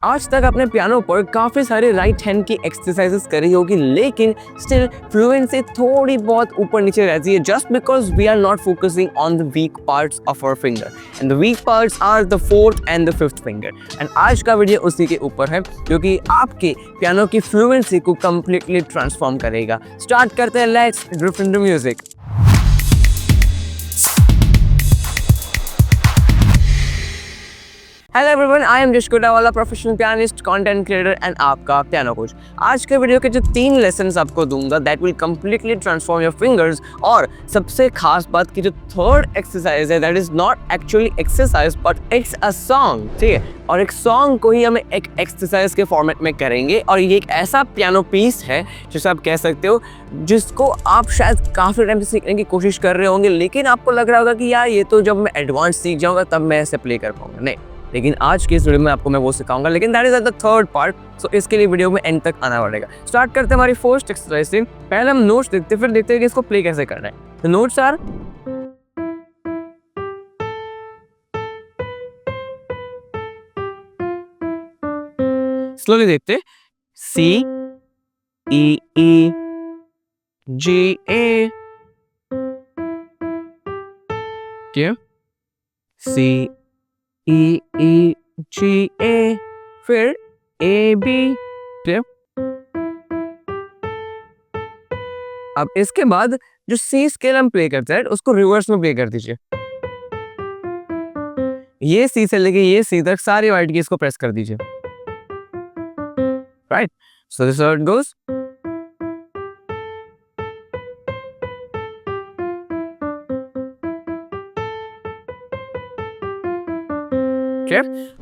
आज तक आपने पियानो पर काफी सारे राइट हैंड की एक्सरसाइजेस करी होगी, लेकिन स्टिल फ्लुएंसी थोड़ी बहुत ऊपर नीचे रहती है, just because we are not focusing on the weak parts of our finger, and the weak parts are the fourth and the fifth finger. And आज का वीडियो उसी के ऊपर है, जो कि आपके पियानो की फ्लुएंसी को कंप्लीटली ट्रांसफॉर्म करेगा। स्टार्ट करते हैं, let's drift into music. Hello everyone, I am Jash Kotawala, professional pianist, content creator and आपका पियानो कोच। आज के वीडियो के जो 3 लेसन्स आपको दूंगा that will completely transform your fingers. और सबसे खास बात की जो थर्ड एक्सरसाइज है that is not actually exercise but it's a song, ठीक है। और एक सॉन्ग को ही हम एक एक्सरसाइज के फॉर्मेट में करेंगे, और ये एक ऐसा पियानो पीस है जिसे आप कह सकते हो जिसको आप शायद काफ़ी टाइम से सीखने की कोशिश कर रहे होंगे, लेकिन आपको लग रहा होगा कि यार ये तो जब मैं एडवांस सीख जाऊंगा तब मैं ऐसे प्ले कर पाऊंगा। नहीं, लेकिन आज के इस वीडियो में आपको मैं वो सिखाऊंगा, लेकिन that is at the third part, so इसके लिए वीडियो में एंड तक आना पड़ेगा। स्टार्ट करते हैं हमारी फर्स्ट एक्सरसाइज से। पहले हम नोट्स देखते हैं, फिर देखते हैं कि इसको प्ले कैसे करना है। तो नोट्स आर स्लोली देखते, सी ई ई जी ए, सी ई ई जी ए, फिर ए बी। अब इसके बाद जो सी स्केल हम प्ले करते हैं उसको रिवर्स में प्ले कर दीजिए। ये सी से लेके ये सी तक सारी वाइट कीज को प्रेस कर दीजिए। Right, so this how it goes.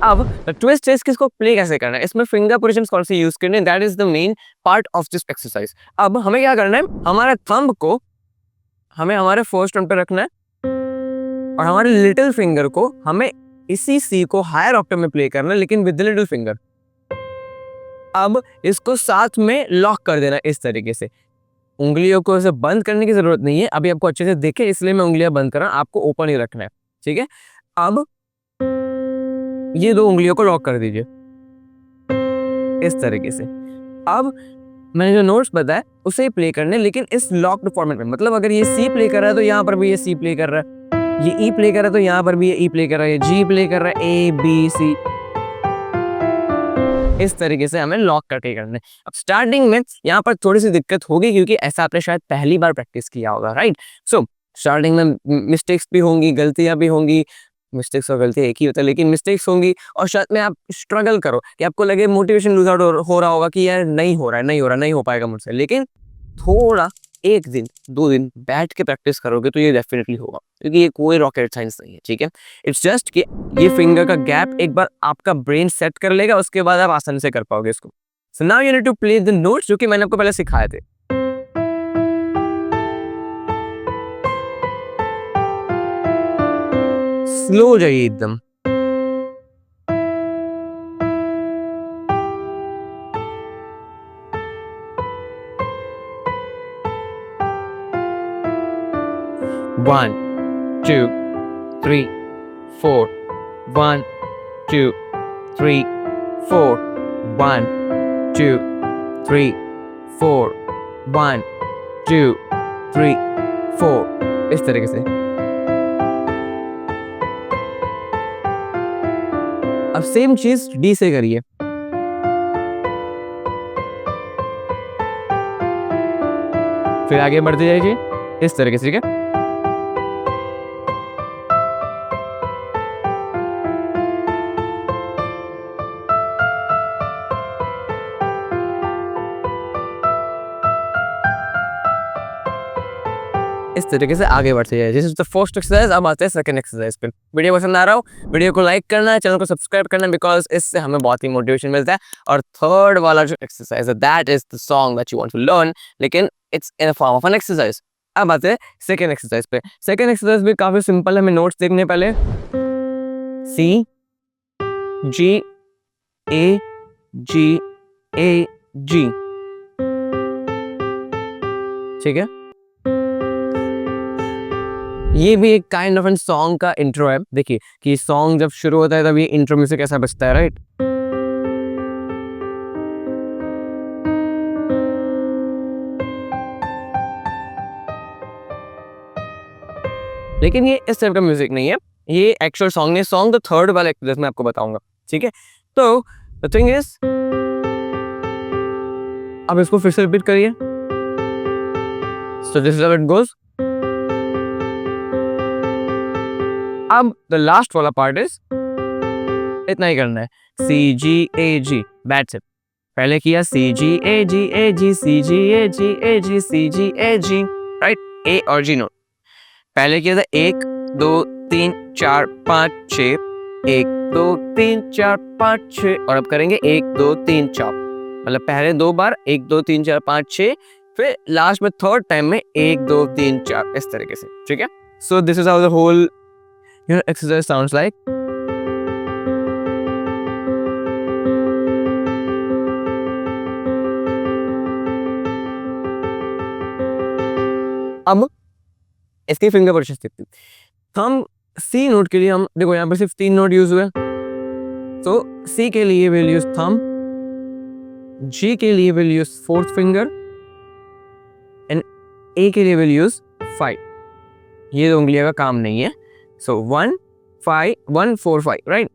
अब ट्विस्ट है इसको प्ले कैसे करना है, इसमें फिंगर पोजीशंस कौन से यूज करने, that is the main part of this exercise. अब हमें क्या करना है, हमारे थंब को हमें हमारे फर्स्ट वन पे रखना है, और हमारे लिटिल फिंगर को हमें इसी सी को हायर ऑक्टेव में प्ले करना है, लेकिन विद द लिटिल फिंगर। अब इसको साथ में लॉक कर देना इस तरीके से। उंगलियों को ऐसे बंद करने की जरूरत नहीं है, अभी आपको अच्छे से देखे इसलिए मैं उंगलियां बंद कर रहा हूं, आपको ओपन ही रखना है, ठीक है। अब ये 2 उंगलियों को लॉक कर दीजिए इस तरीके से। अब मैंने जो नोट्स बताया उसे ही प्ले करने, लेकिन इस लॉक्ड फॉर्मेट में। मतलब अगर ये सी प्ले कर रहा है तो यहाँ पर भी ये सी प्ले कर रहा है, ये ई प्ले कर रहा है तो यहाँ पर भी ये ई प्ले कर रहा है, ये जी प्ले कर रहा है, ए बी सी, इस तरीके से हमें लॉक करके करना है। अब स्टार्टिंग में यहाँ पर थोड़ी सी दिक्कत होगी, क्योंकि ऐसा आपने शायद पहली बार प्रैक्टिस किया होगा, राइट। सो स्टार्टिंग में मिस्टेक्स भी होंगी, गलतियां भी होंगी। मिस्टेक्स और गलतियां एक ही होता है, लेकिन मिस्टेक्स होंगी, और शायद में आप स्ट्रगल करो कि आपको लगे मोटिवेशन लूज आउट हो रहा होगा कि यार नहीं हो रहा है, नहीं हो पाएगा मुझसे। लेकिन थोड़ा 1 दिन 2 दिन बैठ के प्रैक्टिस करोगे तो ये डेफिनेटली होगा, क्योंकि ये कोई रॉकेट साइंस नहीं है, ठीक है। इट्स जस्ट कि ये फिंगर का गैप एक बार आपका ब्रेन सेट कर लेगा, उसके बाद आप आसानी से कर पाओगे इसको। So now you need to play the notes, जो कि मैंने आपको पहले सिखाए थे। स्लो हो जाइए एकदम। One, 2, 3, 4. 1, 2, 3, 4. 1, 2, 3, 4. 1, 2, 3, 4, इस तरीके से। अब सेम चीज डी से करिए। फिर आगे बढ़ते जाइए इस तरीके से, ठीक है। इस तरीके से आगे बढ़ते जाइए। This is the first exercise. अब आते हैं सेकंड एक्सरसाइज पे। वीडियो पसंद आ रहा हो, वीडियो को लाइक करना है, चैनल को सब्सक्राइब करना है, बिकॉज इससे हमें बहुत ही मोटिवेशन मिलता है। और थर्ड वाला जो एक्सरसाइज है that is the song that you want to learn, लेकिन it's in a form of an exercise. अब आते हैं सेकंड एक्सरसाइज पे। सेकंड एक्सरसाइज भी काफी सिंपल है, हमें नोट्स देखने पहले। सी जी ए जी ए जी, ठीक है। ये भी एक काइंड ऑफ एन सॉन्ग का इंट्रो है। देखिए कि सॉन्ग जब शुरू होता है तब ये इंट्रो म्यूजिक ऐसा बजता है, राइट। लेकिन ये इस टाइप का म्यूजिक नहीं है, ये एक्चुअल सॉन्ग नहीं, सॉन्ग द थर्ड वाला एक्सरसाइज मैं आपको बताऊंगा, ठीक है। तो द थिंग इज, अब इसको फिर से रिपीट करिए। सो this is how it goes. अब द लास्ट वाला पार्ट इज, इतना ही करना है, सी जी ए जी, दैट्स इट। पहले किया सी जी ए जी ए जी सी जी ए जी ए जी सी जी ए जी, राइट, ए और जी नोट। पहले किया था 1 2 3 4 5 6, 1 2 3 4 5 6, और अब करेंगे 1 2 3 4, मतलब पहले 2 बार 1 2 3 4 5 6, फिर लास्ट में थर्ड टाइम में 1 2 3 4, इस तरीके से, ठीक है। So this is how the whole exercise sounds like. अब इसके फिंगर पोजीशंस देखते हैं। हम सी नोट के लिए, हम देखो यहाँ पर सिर्फ 3 नोट यूज हुए, तो सी के लिए विल यूज थंब, जी के लिए will use fourth finger, and A के लिए विल यूज 5। ये दो उंगलियों का काम नहीं है। सो 1 5 1 4 5, राइट।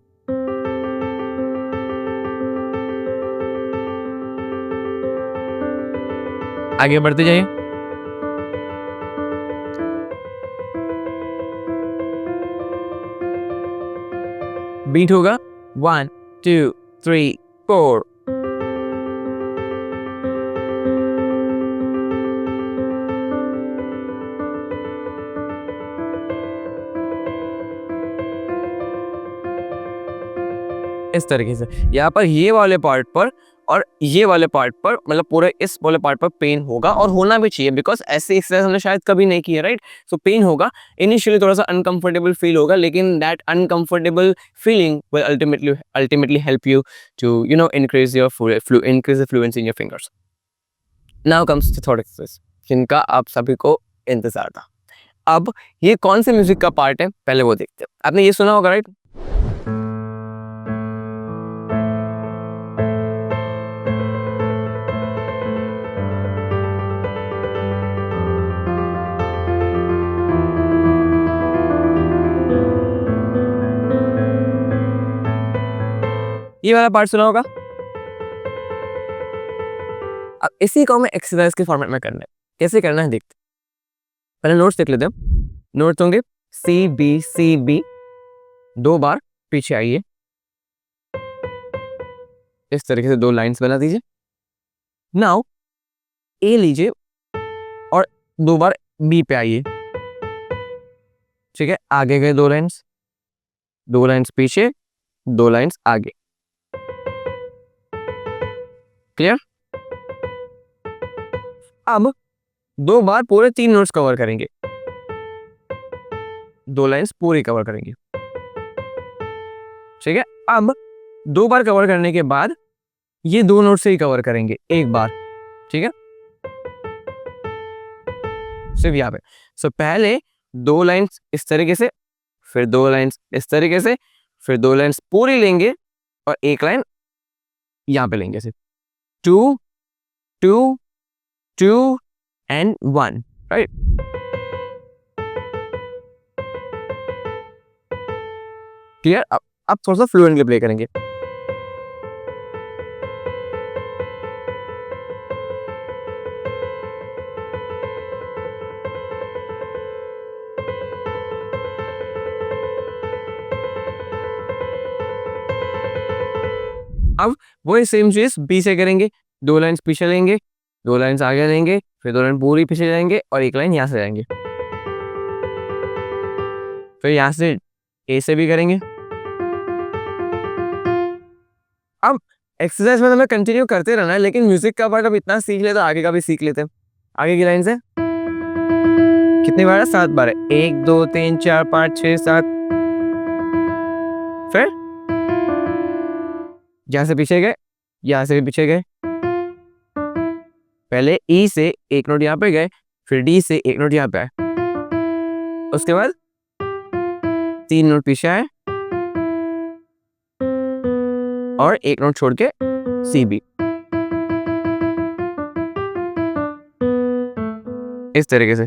आगे बढ़ते जाइए। बीट होगा 1 2 3 4। इस तरीके से यहाँ पर ये वाले पार्ट पर और ये वाले पार्ट पर, मतलब पूरे इस वाले पार्ट पर पेन होगा, और होना भी चाहिए, बिकॉज ऐसे एक्सरसाइज हमने शायद कभी नहीं किया, राइट। सो पेन होगा, इनिशियली थोड़ा सा अनकंफर्टेबल फील होगा, लेकिन that uncomfortable feeling will ultimately help you to increase your increase the fluency in your fingers. Now comes the third exercise, जिनका आप सभी को इंतजार था। अब ये कौन से म्यूजिक का पार्ट है, पहले वो देखते हैं। आपने ये सुना होगा, राइट। ये वाला पार्ट सुना होगा। अब इसी को हमें एक्सरसाइज के फॉर्मेट में करना है। कैसे करना है देखते, पहले नोट्स देख लेते हैं। नोट्स होंगे सी बी, 2 बार पीछे आइए, इस तरीके से 2 लाइंस बना दीजिए। नाउ ए लीजिए और 2 बार बी पे आइए, ठीक है। आगे गए 2 लाइंस, 2 लाइंस पीछे, 2 लाइंस आगे, क्लियर। अब 2 बार पूरे 3 नोट्स कवर करेंगे, 2 लाइंस पूरी कवर करेंगे, ठीक है। अब 2 बार कवर करने के बाद ये 2 नोट से ही कवर करेंगे 1 बार, ठीक है, सिर्फ यहाँ पे। सो पहले 2 लाइंस इस तरीके से, फिर 2 लाइंस इस तरीके से, फिर 2 लाइंस पूरी लेंगे और 1 लाइन यहाँ पे लेंगे, सिर्फ 2 2 2 एंड 1, राइट। क्लियर। अब थोड़ा सा फ्लुएंटली प्ले करेंगे। अब वही सेम चीज बी से करेंगे, 2 लाइंस पीछे लेंगे, 2 लाइंस आगे लेंगे, फिर 2 लाइन पूरी पीछे जाएंगे और 1 लाइन यहाँ से जाएंगे, फिर यहाँ से ए से भी करेंगे। अब एक्सरसाइज में हमें कंटिन्यू करते रहना है, लेकिन म्यूजिक का पार्ट अब इतना सीख लेते आगे का भी सीख लेते हैं। आगे की लाइन से कितनी बार है, 7 बार है, 1 2 3 4 5 6 7। फिर यहाँ से पीछे गए, यहाँ से भी पीछे गए, पहले ई से 1 नोट यहाँ पे गए, फिर डी से 1 नोट यहाँ पे आए, उसके बाद 3 नोट पीछे आए और 1 नोट छोड़ के सी बी, इस तरीके से।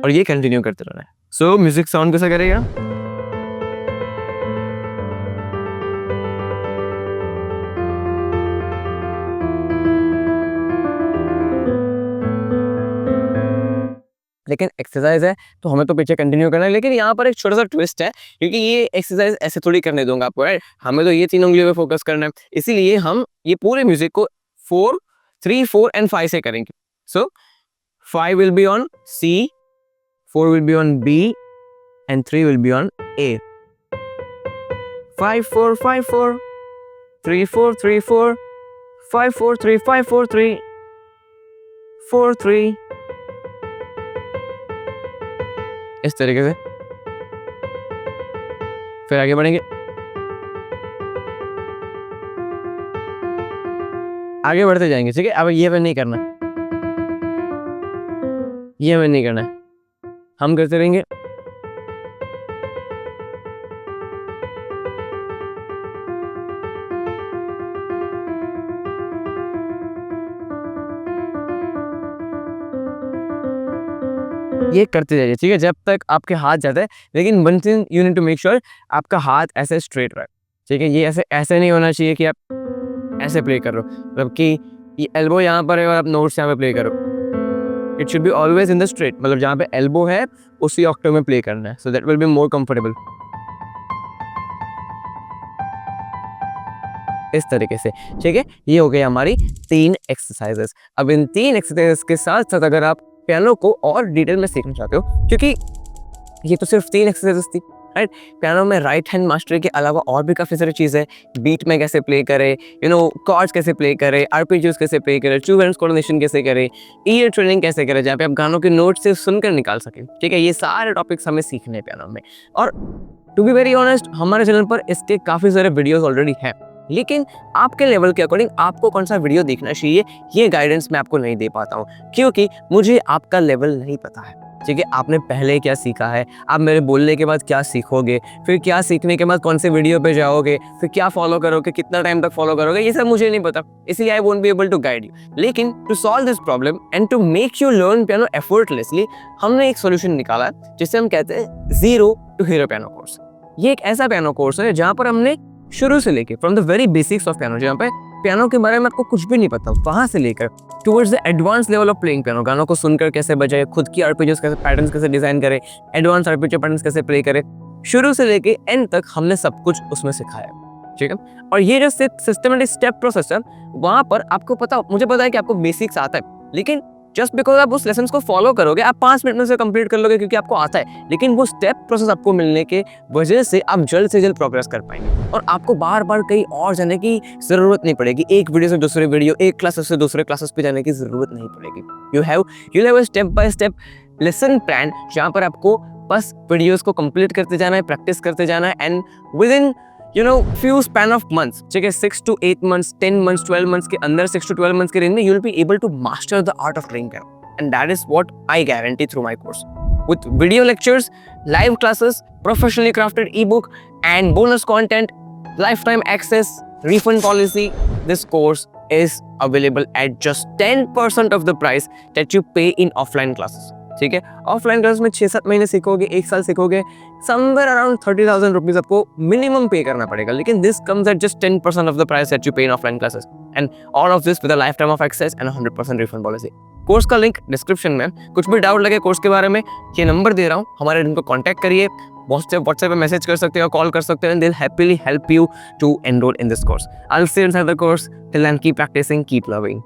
और ये कंटिन्यू करते रहना है। सो म्यूजिक साउंड कैसा करेगा? लेकिन एक्सरसाइज है तो हमें तो पीछे कंटिन्यू करना है, लेकिन यहाँ पर एक छोटा सा ट्विस्ट है, क्योंकि ये एक्सरसाइज ऐसे थोड़ी करने दूंगा आपको, राइट? हमें तो ये 3 उंगलियों पे फोकस करना है, इसीलिए हम ये पूरे म्यूजिक को 4, 3, 4 एंड 5 से करेंगे। सो 5 will be on C, 4 will be on B and 3 will be on A। 5 4 5 4 3 4 3 4 5 4 3 5 4 3 4 3, इस तरीके से फिर आगे बढ़ेंगे। आगे बढ़ते जाएंगे, ठीक है? अब ये हमें नहीं करना, ये हमें नहीं करना है, हम करते रहेंगे। ये करते जाइए, ठीक है, जब तक आपके हाथ जाता है। लेकिन one thing you need to make sure, आपका हाथ ऐसे स्ट्रेट रहे, ठीक है? ये ऐसे नहीं होना चाहिए कि आप ऐसे प्ले कर रहे हो, मतलब कि ये एल्बो यहाँ पर है और आप नोट्स यहाँ पे प्ले करो। It should be always in the straight, मतलब जहाँ पे एल्बो है उसी ऑक्टेव में प्ले करना है, so that will be more comfortable. इस तरीके से, ठीक है? ये हो गई हमारी 3 एक्सरसाइजेस। अब इन 3 एक्सरसाइजेस के साथ साथ अगर आप पियानो को और डिटेल में सीखना चाहते हो, क्योंकि ये तो सिर्फ 3 एक्सरसाइजेस थी, राइट? पियानो में राइट हैंड मास्टरी के अलावा और भी काफ़ी सारी चीज़ है। बीट में कैसे प्ले करे, कॉर्ड्स कैसे प्ले करे, आरपीजीज कैसे प्ले करे, टू हैंड्स कोऑर्डिनेशन कैसे करे, ईयर ट्रेनिंग कैसे करे, जहाँ पे आप गानों के नोट से सुनकर निकाल सकें, ठीक है? ये सारे टॉपिक्स हमें सीखने हैं पियानो में। और टू बी वेरी ऑनेस्ट, हमारे चैनल पर इसके काफ़ी सारे वीडियोज़ ऑलरेडी हैं, लेकिन आपके लेवल के अकॉर्डिंग आपको कौन सा वीडियो देखना चाहिए, ये गाइडेंस मैं आपको नहीं दे पाता हूँ, क्योंकि मुझे आपका लेवल नहीं पता है, ठीक है? आपने पहले क्या सीखा है, आप मेरे बोलने के बाद क्या सीखोगे, फिर क्या सीखने के बाद कौन से वीडियो पे जाओगे, फिर क्या फॉलो करोगे, कितना टाइम तक फॉलो करोगे, ये सब मुझे नहीं पता, इसलिए I won't be able to guide you. लेकिन to solve this problem and to make you learn piano effortlessly, हमने एक सोल्यूशन निकाला है जिसे हम कहते हैं 0 to Hero पियानो कोर्स। ये एक ऐसा पियानो कोर्स है जहाँ पर हमने शुरू से लेके from the very basics of piano, जहाँ पे पियानो के बारे में आपको कुछ भी नहीं पता, वहां से लेकर towards the advance level of playing piano, गानों को सुनकर कैसे बजाए, खुद की आरपीजीज कैसे, पैटर्न्स कैसे डिजाइन करे, एडवांस आरपीजी पैटर्न्स कैसे प्ले करे, शुरू से लेके एंड तक हमने सब कुछ उसमें सिखाया, ठीक है? और ये जो सिस्टमेटिक स्टेप प्रोसेस है, वहां पर आपको पता, मुझे पता है कि आपको बेसिक्स आता है, लेकिन जस्ट बिकॉज आप उस लेसन को फॉलो करोगे, आप 5 मिनट में से कंप्लीट कर लोगे क्योंकि आपको आता है, लेकिन वो स्टेप प्रोसेस आपको मिलने के वजह से आप जल्द से जल्द प्रोग्रेस कर पाएंगे और आपको बार बार कहीं और जाने की जरूरत नहीं पड़ेगी, एक वीडियो से दूसरे वीडियो, एक क्लासेस से दूसरे क्लासेस पे जाने की जरूरत नहीं पड़ेगी। You have a step by step lesson plan, जहाँ पर आपको बस वीडियोस को कंप्लीट करते जाना है, प्रैक्टिस करते जाना है, and with in few span of months, ठीक है, 6 to 8 months, 10 months, 12 months के अंदर, 6 to 12 months के रेंज में, you will be able to master the art of playing piano, and that is what I guarantee through my course, with video lectures, live classes, professionally crafted ebook, and bonus content, lifetime access, refund policy. This course is available at just 10% of the price that you pay in offline classes, ठीक है? Offline class में 6-7 महीने सीखोगे, 1 साल सीखोगे, somewhere around 30,000 rupees आपको minimum pay करना पड़ेगा, लेकिन this comes at just 10% of the price that you pay in offline classes, and all of this with a lifetime of access and 100% refund policy. Course का link description में। कुछ भी doubt लगे course के बारे में, ये number दे रहा हूँ, हमारे इनको कॉन्टैक्ट करिए, व्हाट्सएप पे मैसेज कर सकते हो, कॉल कर सकते हो, and they will happily help you to enrol in this course. I will see you inside the course. Till then keep practising, keep loving.